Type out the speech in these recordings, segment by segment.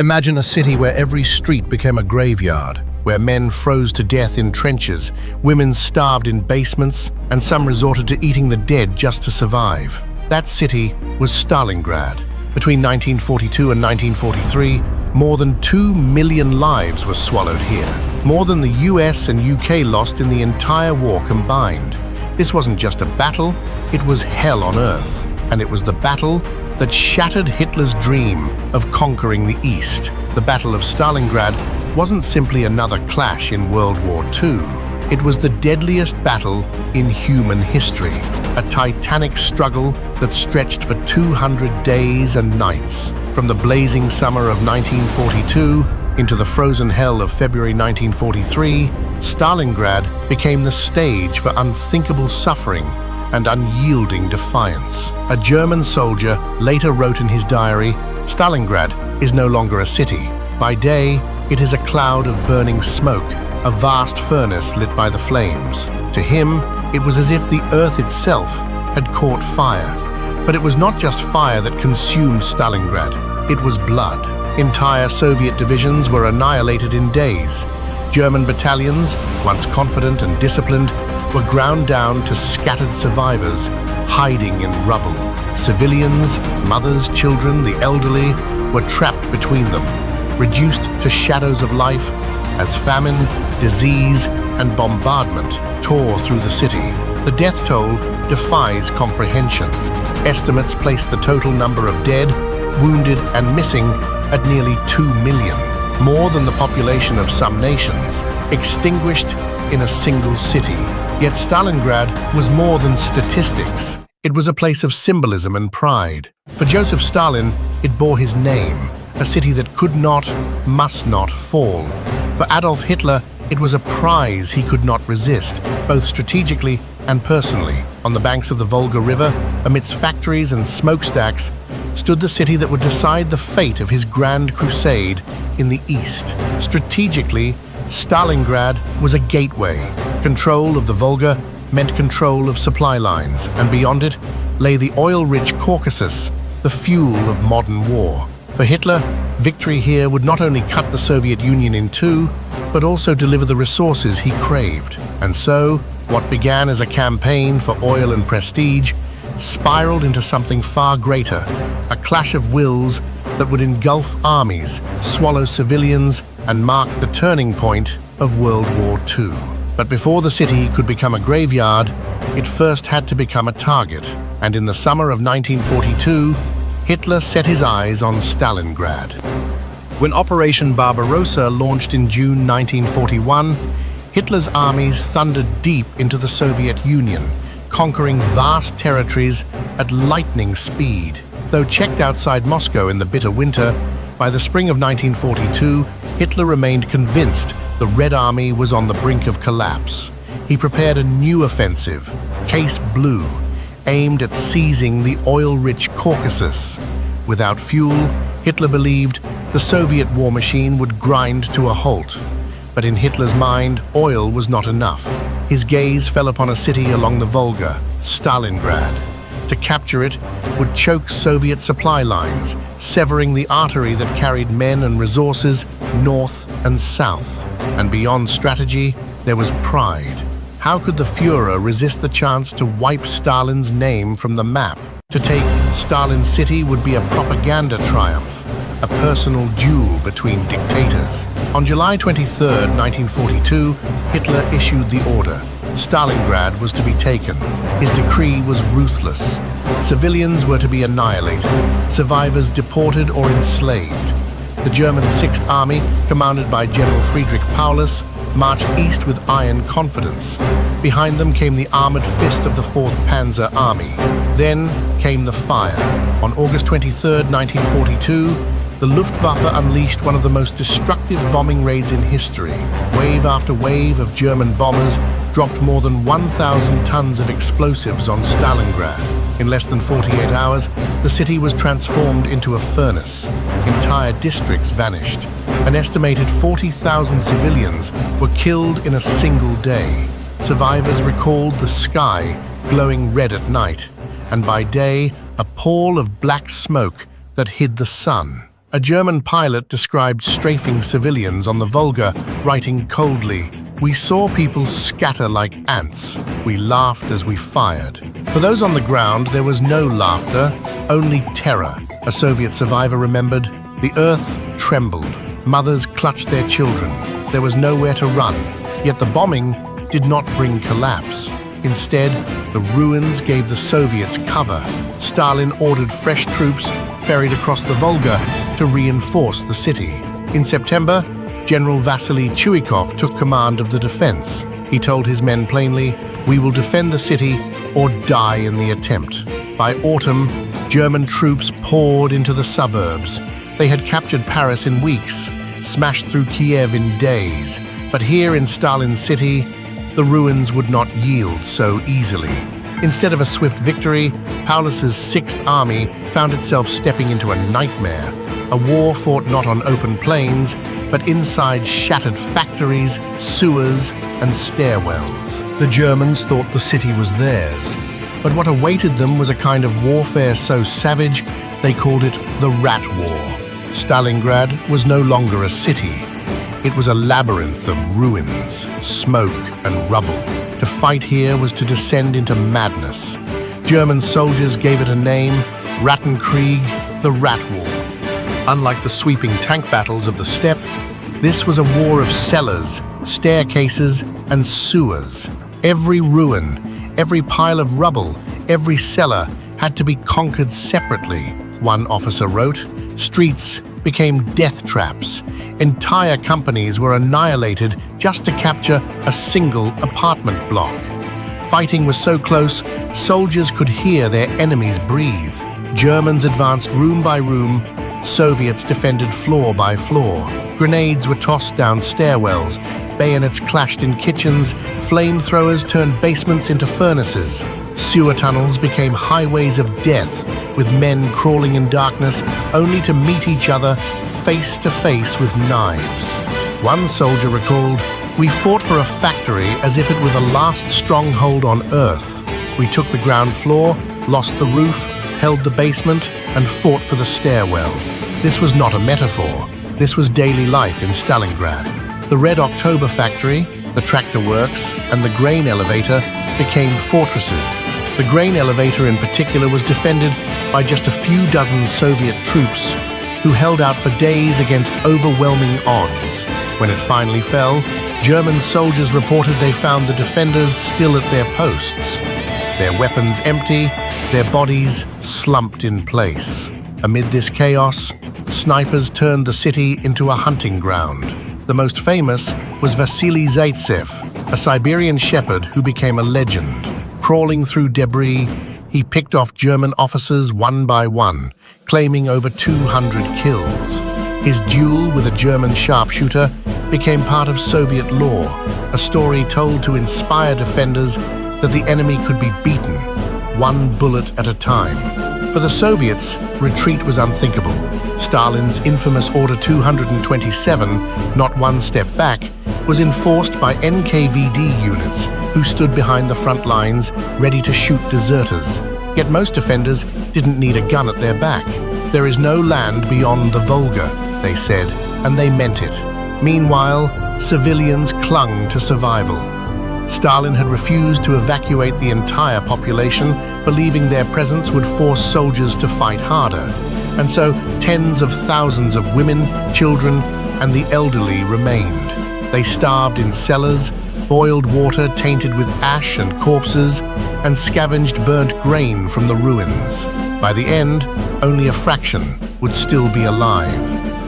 Imagine a city where every street became a graveyard, where men froze to death in trenches, women starved in basements, and some resorted to eating the dead just to survive. That city was Stalingrad. Between 1942 and 1943, more than 2 million lives were swallowed here, more than the US and UK lost in the entire war combined. This wasn't just a battle, it was hell on earth, and it was the battle that shattered Hitler's dream of conquering the East. The Battle of Stalingrad wasn't simply another clash in World War II. It was the deadliest battle in human history, a titanic struggle that stretched for 200 days and nights. From the blazing summer of 1942 into the frozen hell of February 1943, Stalingrad became the stage for unthinkable suffering and unyielding defiance. A German soldier later wrote in his diary, "Stalingrad is no longer a city. By day, it is a cloud of burning smoke, a vast furnace lit by the flames." To him, it was as if the earth itself had caught fire. But it was not just fire that consumed Stalingrad, it was blood. Entire Soviet divisions were annihilated in days. German battalions, once confident and disciplined, were ground down to scattered survivors, hiding in rubble. Civilians, mothers, children, the elderly, were trapped between them, reduced to shadows of life as famine, disease, and bombardment tore through the city. The death toll defies comprehension. Estimates place the total number of dead, wounded, and missing at nearly 2 million, more than the population of some nations, extinguished in a single city. Yet Stalingrad was more than statistics. It was a place of symbolism and pride. For Joseph Stalin, it bore his name, a city that could not, must not fall. For Adolf Hitler, it was a prize he could not resist, both strategically and personally. On the banks of the Volga River, amidst factories and smokestacks, stood the city that would decide the fate of his grand crusade in the East. Strategically, Stalingrad was a gateway. Control of the Volga meant control of supply lines, and beyond it lay the oil-rich Caucasus, the fuel of modern war. For Hitler, victory here would not only cut the Soviet Union in two, but also deliver the resources he craved. And so, what began as a campaign for oil and prestige spiraled into something far greater, a clash of wills that would engulf armies, swallow civilians, and mark the turning point of World War II. But before the city could become a graveyard, it first had to become a target. And in the summer of 1942, Hitler set his eyes on Stalingrad. When Operation Barbarossa launched in June 1941, Hitler's armies thundered deep into the Soviet Union, conquering vast territories at lightning speed. Though checked outside Moscow in the bitter winter, by the spring of 1942, Hitler remained convinced the Red Army was on the brink of collapse. He prepared a new offensive, Case Blue, aimed at seizing the oil-rich Caucasus. Without fuel, Hitler believed the Soviet war machine would grind to a halt. But in Hitler's mind, oil was not enough. His gaze fell upon a city along the Volga, Stalingrad. To capture it would choke Soviet supply lines, severing the artery that carried men and resources north and south. And beyond strategy, there was pride. How could the Führer resist the chance to wipe Stalin's name from the map? To take Stalin's city would be a propaganda triumph, a personal duel between dictators. On July 23, 1942, Hitler issued the order. Stalingrad was to be taken. His decree was ruthless. Civilians were to be annihilated, survivors deported or enslaved. The German Sixth Army, commanded by General Friedrich Paulus, marched east with iron confidence. Behind them came the armored fist of the 4th Panzer Army. Then came the fire. On August 23, 1942, the Luftwaffe unleashed one of the most destructive bombing raids in history. Wave after wave of German bombers dropped more than 1,000 tons of explosives on Stalingrad. In less than 48 hours, the city was transformed into a furnace. Entire districts vanished. An estimated 40,000 civilians were killed in a single day. Survivors recalled the sky glowing red at night, and by day, a pall of black smoke that hid the sun. A German pilot described strafing civilians on the Volga, writing coldly, "We saw people scatter like ants. We laughed as we fired." For those on the ground, there was no laughter, only terror. A Soviet survivor remembered, "The earth trembled. Mothers clutched their children. There was nowhere to run." Yet the bombing did not bring collapse. Instead, the ruins gave the Soviets cover. Stalin ordered fresh troops ferried across the Volga to reinforce the city. In September, General Vasily Zaitsev took command of the defense. He told his men plainly, "We will defend the city or die in the attempt." By autumn, German troops poured into the suburbs. They had captured Paris in weeks, smashed through Kiev in days. But here in Stalin's city, the ruins would not yield so easily. Instead of a swift victory, Paulus's Sixth Army found itself stepping into a nightmare, a war fought not on open plains, but inside shattered factories, sewers, and stairwells. The Germans thought the city was theirs, but what awaited them was a kind of warfare so savage they called it the Rat War. Stalingrad was no longer a city. It was a labyrinth of ruins, smoke, and rubble. To fight here was to descend into madness. German soldiers gave it a name, Rattenkrieg, the Rat War. Unlike the sweeping tank battles of the steppe, this was a war of cellars, staircases, and sewers. Every ruin, every pile of rubble, every cellar had to be conquered separately. One officer wrote, "Streets became death traps. Entire companies were annihilated just to capture a single apartment block. Fighting was so close, soldiers could hear their enemies breathe. Germans advanced room by room, Soviets defended floor by floor. Grenades were tossed down stairwells, bayonets clashed in kitchens, flamethrowers turned basements into furnaces. Sewer tunnels became highways of death, with men crawling in darkness only to meet each other face to face with knives." One soldier recalled, "We fought for a factory as if it were the last stronghold on Earth. We took the ground floor, lost the roof, held the basement, and fought for the stairwell." This was not a metaphor. This was daily life in Stalingrad. The Red October factory, the tractor works, and the grain elevator became fortresses. The grain elevator in particular was defended by just a few dozen Soviet troops who held out for days against overwhelming odds. When it finally fell, German soldiers reported they found the defenders still at their posts, their weapons empty, their bodies slumped in place. Amid this chaos, snipers turned the city into a hunting ground. The most famous was Vasily Zaitsev, a Siberian shepherd who became a legend. Crawling through debris, he picked off German officers one by one, claiming over 200 kills. His duel with a German sharpshooter became part of Soviet lore, a story told to inspire defenders that the enemy could be beaten, one bullet at a time. For the Soviets, retreat was unthinkable. Stalin's infamous Order 227, not one step back, was enforced by NKVD units who stood behind the front lines, ready to shoot deserters. Yet most defenders didn't need a gun at their back. "There is no land beyond the Volga," they said, and they meant it. Meanwhile, civilians clung to survival. Stalin had refused to evacuate the entire population, believing their presence would force soldiers to fight harder. And so tens of thousands of women, children, and the elderly remained. They starved in cellars, boiled water tainted with ash and corpses, and scavenged burnt grain from the ruins. By the end, only a fraction would still be alive.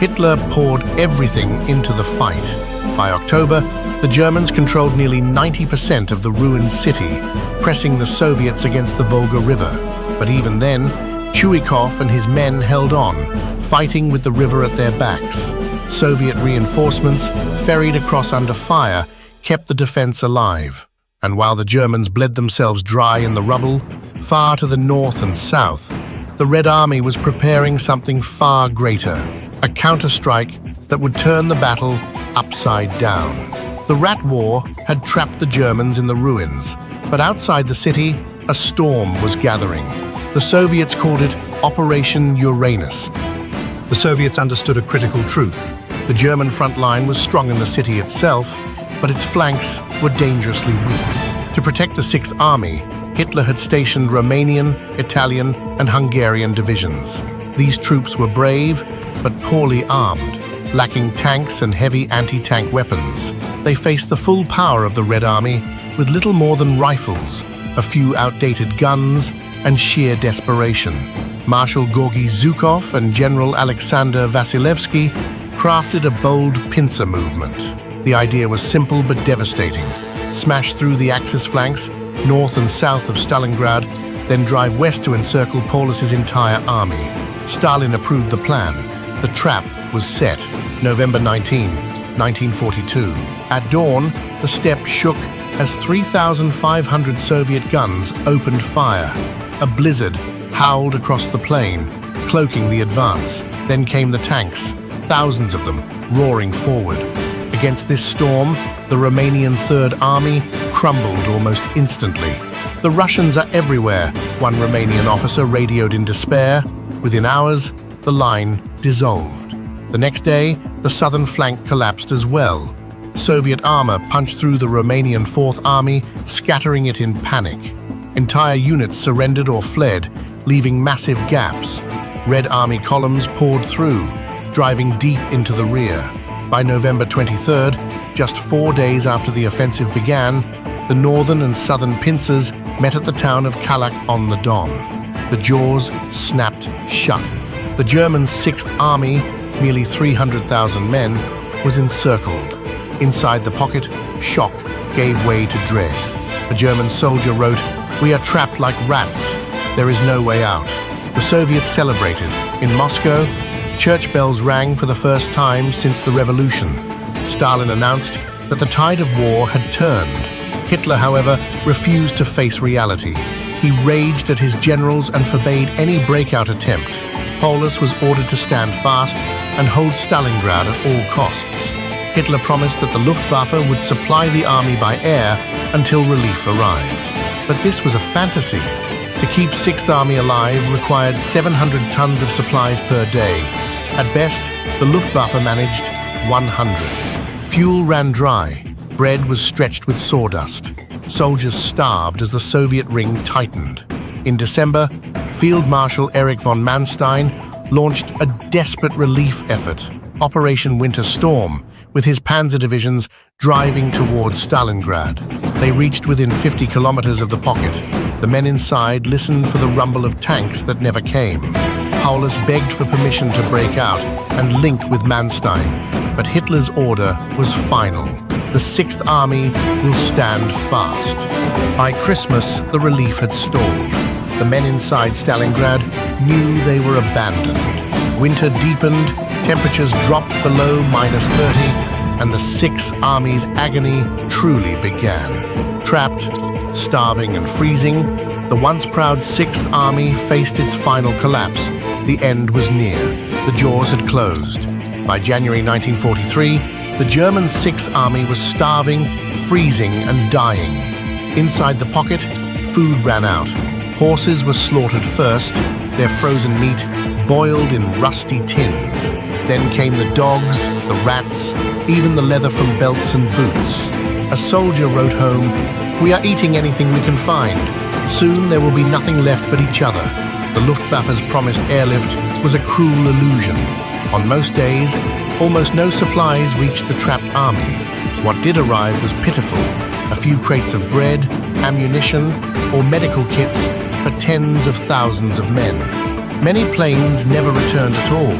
Hitler poured everything into the fight. By October, the Germans controlled nearly 90% of the ruined city, pressing the Soviets against the Volga River. But even then, Chuikov and his men held on, fighting with the river at their backs. Soviet reinforcements, ferried across under fire, kept the defense alive. And while the Germans bled themselves dry in the rubble, far to the north and south, the Red Army was preparing something far greater, a counterstrike that would turn the battle upside down. The Rat War had trapped the Germans in the ruins, but outside the city, a storm was gathering. The Soviets called it Operation Uranus. The Soviets understood a critical truth. The German front line was strong in the city itself, but its flanks were dangerously weak. To protect the Sixth Army, Hitler had stationed Romanian, Italian, and Hungarian divisions. These troops were brave, but poorly armed, lacking tanks and heavy anti-tank weapons. They faced the full power of the Red Army with little more than rifles, a few outdated guns, and sheer desperation. Marshal Georgy Zhukov and General Alexander Vasilevsky crafted a bold pincer movement. The idea was simple but devastating. Smash through the Axis flanks, north and south of Stalingrad, then drive west to encircle Paulus's entire army. Stalin approved the plan. The trap was set. November 19, 1942. At dawn, the steppe shook as 3,500 Soviet guns opened fire. A blizzard howled across the plain, cloaking the advance. Then came the tanks, thousands of them, roaring forward. Against this storm, the Romanian Third Army crumbled almost instantly. "The Russians are everywhere," one Romanian officer radioed in despair. Within hours, the line dissolved. The next day, the southern flank collapsed as well. Soviet armor punched through the Romanian Fourth Army, scattering it in panic. Entire units surrendered or fled, leaving massive gaps. Red Army columns poured through, driving deep into the rear. By November 23rd, just 4 days after the offensive began, the northern and southern pincers met at the town of Kalak-on-the-Don. The jaws snapped shut. The German Sixth Army, nearly 300,000 men, was encircled. Inside the pocket, shock gave way to dread. A German soldier wrote, "We are trapped like rats. There is no way out." The Soviets celebrated. In Moscow, church bells rang for the first time since the revolution. Stalin announced that the tide of war had turned. Hitler, however, refused to face reality. He raged at his generals and forbade any breakout attempt. Paulus was ordered to stand fast and hold Stalingrad at all costs. Hitler promised that the Luftwaffe would supply the army by air until relief arrived. But this was a fantasy. To keep Sixth Army alive required 700 tons of supplies per day. At best, the Luftwaffe managed 100. Fuel ran dry. Bread was stretched with sawdust. Soldiers starved as the Soviet ring tightened. In December, Field Marshal Erich von Manstein launched a desperate relief effort, Operation Winter Storm, with his panzer divisions driving towards Stalingrad. They reached within 50 kilometers of the pocket. The men inside listened for the rumble of tanks that never came. Paulus begged for permission to break out and link with Manstein, but Hitler's order was final. The Sixth Army will stand fast. By Christmas, the relief had stalled. The men inside Stalingrad knew they were abandoned. Winter deepened, temperatures dropped below -30, and the Sixth Army's agony truly began. Trapped, starving, and freezing, the once proud Sixth Army faced its final collapse. The end was near. The jaws had closed. By January 1943, the German Sixth Army was starving, freezing, and dying. Inside the pocket, food ran out. Horses were slaughtered first, their frozen meat boiled in rusty tins. Then came the dogs, the rats, even the leather from belts and boots. A soldier wrote home, "We are eating anything we can find. Soon there will be nothing left but each other." The Luftwaffe's promised airlift was a cruel illusion. On most days, almost no supplies reached the trapped army. What did arrive was pitiful. A few crates of bread, ammunition, or medical kits for tens of thousands of men. Many planes never returned at all,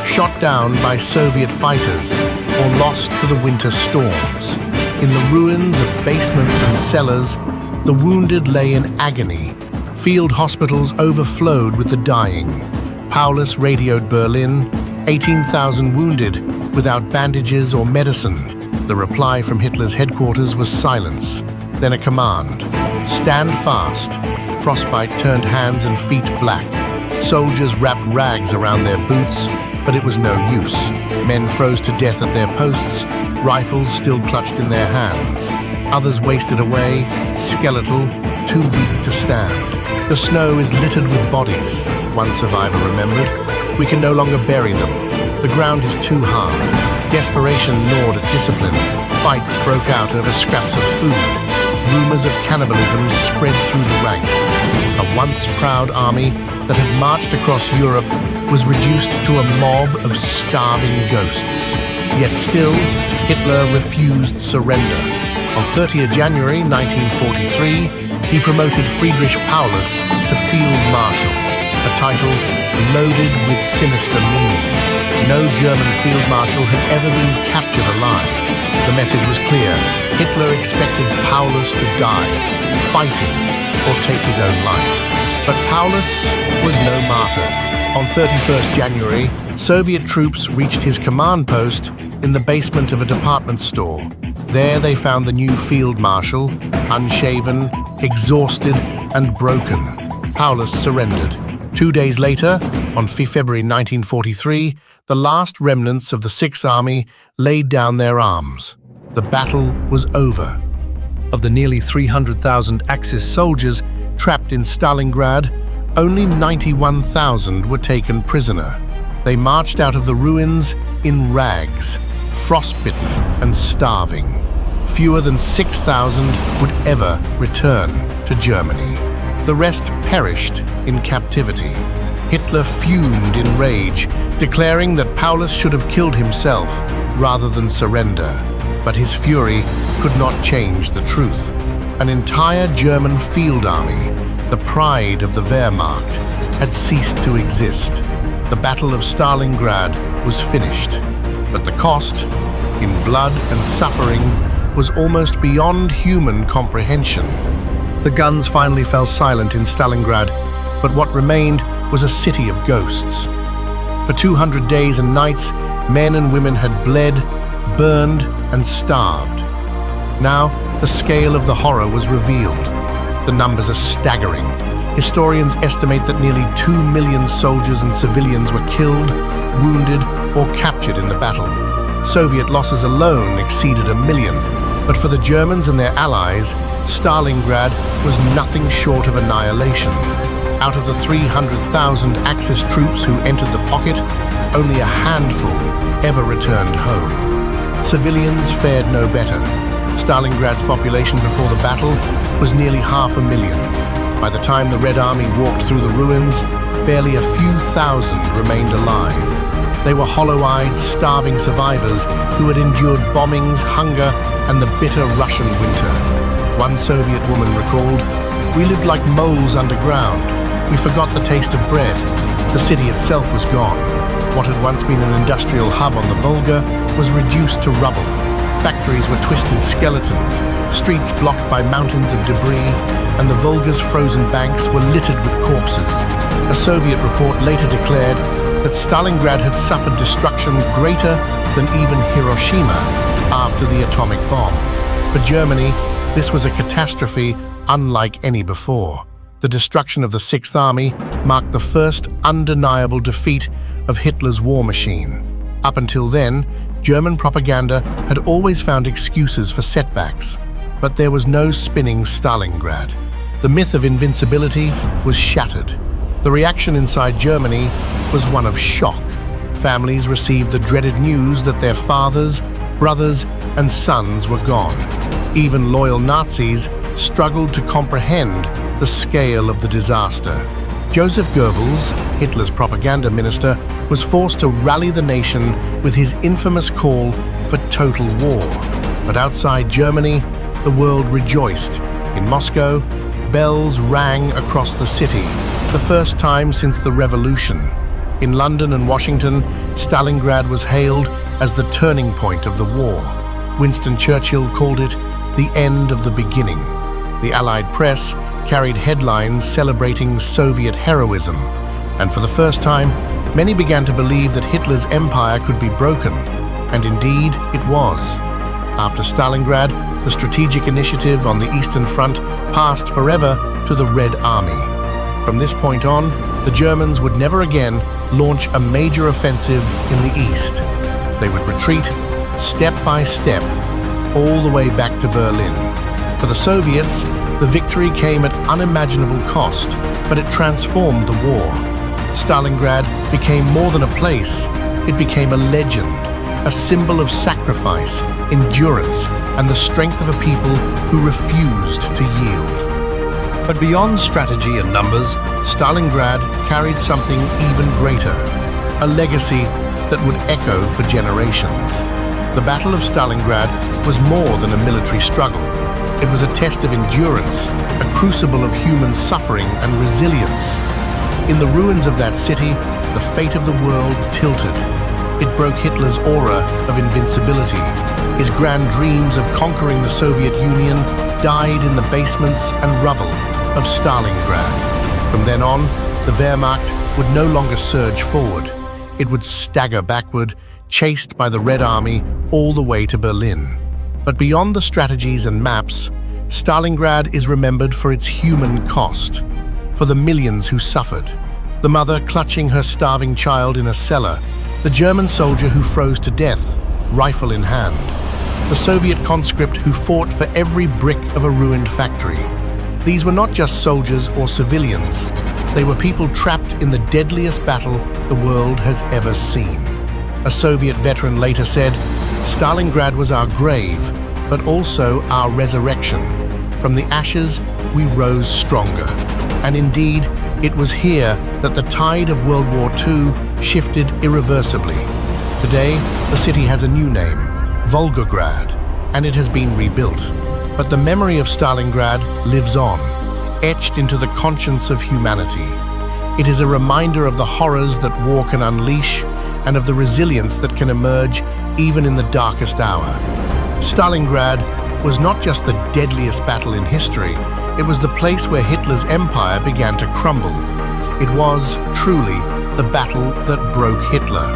shot down by Soviet fighters or lost to the winter storms. In the ruins of basements and cellars, the wounded lay in agony. Field hospitals overflowed with the dying. Paulus radioed Berlin, 18,000 wounded, without bandages or medicine. The reply from Hitler's headquarters was silence, then a command. Stand fast. Frostbite turned hands and feet black. Soldiers wrapped rags around their boots, but it was no use. Men froze to death at their posts, rifles still clutched in their hands. Others wasted away, skeletal, too weak to stand. "The snow is littered with bodies," one survivor remembered. We can no longer bury them. The ground is too hard. Desperation gnawed at discipline. Fights broke out over scraps of food. Rumors of cannibalism spread through the ranks. A once proud army that had marched across Europe was reduced to a mob of starving ghosts. Yet still, Hitler refused surrender. On 30th January 1943, he promoted Friedrich Paulus to Field Marshal, a title loaded with sinister meaning. No German field marshal had ever been captured alive. The message was clear. Hitler expected Paulus to die, fighting, or take his own life. But Paulus was no martyr. On 31st January, Soviet troops reached his command post in the basement of a department store. There they found the new field marshal, unshaven, exhausted, and broken. Paulus surrendered. 2 days later, on February 1943, the last remnants of the Sixth Army laid down their arms. The battle was over. Of the nearly 300,000 Axis soldiers Trapped in Stalingrad, only 91,000 were taken prisoner. They marched out of the ruins in rags, frostbitten and starving. Fewer than 6,000 would ever return to Germany. The rest perished in captivity. Hitler fumed in rage, declaring that Paulus should have killed himself rather than surrender. But his fury could not change the truth. An entire German field army, the pride of the Wehrmacht, had ceased to exist. The Battle of Stalingrad was finished. But the cost, in blood and suffering, was almost beyond human comprehension. The guns finally fell silent in Stalingrad, but what remained was a city of ghosts. For 200 days and nights, men and women had bled, burned, and starved. Now, the scale of the horror was revealed. The numbers are staggering. Historians estimate that nearly 2 million soldiers and civilians were killed, wounded, or captured in the battle. Soviet losses alone exceeded 1 million, but for the Germans and their allies, Stalingrad was nothing short of annihilation. Out of the 300,000 Axis troops who entered the pocket, only a handful ever returned home. Civilians fared no better. Stalingrad's population before the battle was nearly 500,000. By the time the Red Army walked through the ruins, barely a few thousand remained alive. They were hollow-eyed, starving survivors who had endured bombings, hunger, and the bitter Russian winter. One Soviet woman recalled, "We lived like moles underground. We forgot the taste of bread. The city itself was gone. What had once been an industrial hub on the Volga was reduced to rubble. Factories were twisted skeletons, streets blocked by mountains of debris, and the Volga's frozen banks were littered with corpses." A Soviet report later declared that Stalingrad had suffered destruction greater than even Hiroshima after the atomic bomb. For Germany, this was a catastrophe unlike any before. The destruction of the Sixth Army marked the first undeniable defeat of Hitler's war machine. Up until then, German propaganda had always found excuses for setbacks, but there was no spinning Stalingrad. The myth of invincibility was shattered. The reaction inside Germany was one of shock. Families received the dreaded news that their fathers, brothers, and sons were gone. Even loyal Nazis struggled to comprehend the scale of the disaster. Joseph Goebbels, Hitler's propaganda minister, was forced to rally the nation with his infamous call for total war. But outside Germany, the world rejoiced. In Moscow, bells rang across the city, the first time since the revolution. In London and Washington, Stalingrad was hailed as the turning point of the war. Winston Churchill called it the end of the beginning. The Allied press carried headlines celebrating Soviet heroism, and for the first time, many began to believe that Hitler's empire could be broken, and indeed it was. After Stalingrad, the strategic initiative on the Eastern Front passed forever to the Red Army. From this point on, the Germans would never again launch a major offensive in the East. They would retreat, step by step, all the way back to Berlin. For the Soviets, the victory came at unimaginable cost, but it transformed the war. Stalingrad became more than a place, it became a legend, a symbol of sacrifice, endurance, and the strength of a people who refused to yield. But beyond strategy and numbers, Stalingrad carried something even greater, a legacy that would echo for generations. The Battle of Stalingrad was more than a military struggle. It was a test of endurance, a crucible of human suffering and resilience. In the ruins of that city, the fate of the world tilted. It broke Hitler's aura of invincibility. His grand dreams of conquering the Soviet Union died in the basements and rubble of Stalingrad. From then on, the Wehrmacht would no longer surge forward. It would stagger backward, chased by the Red Army all the way to Berlin. But beyond the strategies and maps, Stalingrad is remembered for its human cost, for the millions who suffered. The mother clutching her starving child in a cellar, the German soldier who froze to death, rifle in hand, the Soviet conscript who fought for every brick of a ruined factory. These were not just soldiers or civilians, they were people trapped in the deadliest battle the world has ever seen. A Soviet veteran later said, "Stalingrad was our grave, but also our resurrection. From the ashes, we rose stronger." And indeed, it was here that the tide of World War II shifted irreversibly. Today, the city has a new name, Volgograd, and it has been rebuilt. But the memory of Stalingrad lives on, etched into the conscience of humanity. It is a reminder of the horrors that war can unleash and of the resilience that can emerge even in the darkest hour. Stalingrad was not just the deadliest battle in history, it was the place where Hitler's empire began to crumble. It was, truly, the battle that broke Hitler.